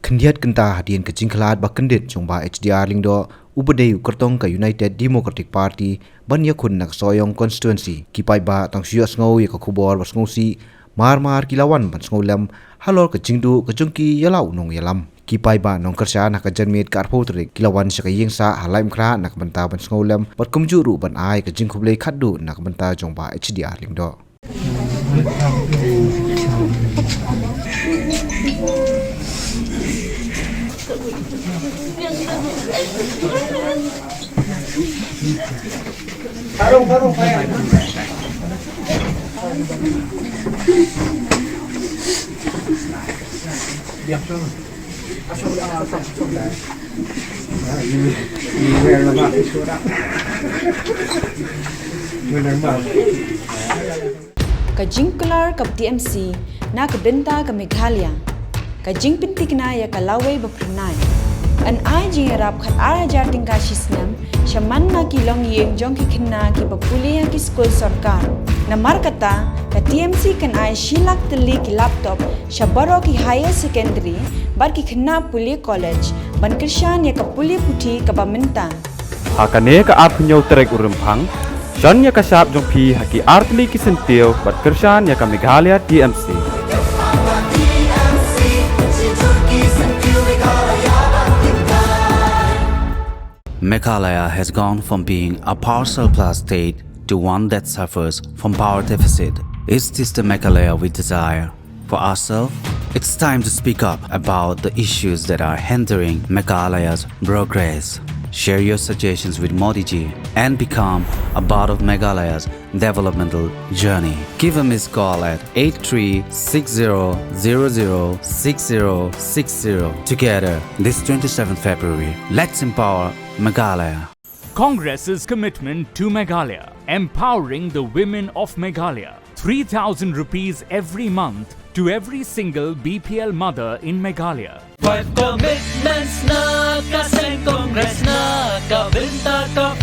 Kendiat kenta hadian kecingkelat bakendit jong Bah HDR lingdo ubadeyu kertong ka United Democratic Party ban yakun nak Sohïong constituency ki paidbah tang sios ngau ya ka kubor bas ngausi mar kilawan ban ngaulam halor ka jingdu ka jungki yalau nong yalam ki paidbah nong kersha nak janmit ka arpo trik kilawan sya ka yingsa Laitumkhrah nak banta ban ngaulam bat kumjuru ban ai ka jingkhublei khaddu nak banta jong Bah HDR lingdo Barong kaya. Diam sana. Asal Kajing kelar ke TMC na ke benta ke Meghalaya. Kajing pintikna ya ke lawai bepernai. An ai jing rap khat ara jar tingka shisnam shaman na ki long ïing jong ki khinna ki bapulia ki school sarkar. Namar kata ka TMC kan ai shilak teli ki laptop shabaro ki higher secondary bar ki khinna puli college ban kirshan ya ka puli puthi ka baminta. Hakane ka apnyo trek urumphang John ya kasap jong pi haki artli ki sentio bat kirshan ya ka Meghalaya TMC. Meghalaya has gone from being a power surplus state to one that suffers from power deficit. Is this the Meghalaya we desire for ourselves? It's time to speak up about the issues that are hindering Meghalaya's progress. Share your suggestions with Modi ji and become a part of Meghalaya's developmental journey. Give a missed call at 8360006060. Together, this 27th February, let's empower Meghalaya. Congress's commitment to Meghalaya, empowering the women of Meghalaya. 3,000 rupees every month to every single BPL mother in Meghalaya. What commitments na kaseng Congress na kabinta ka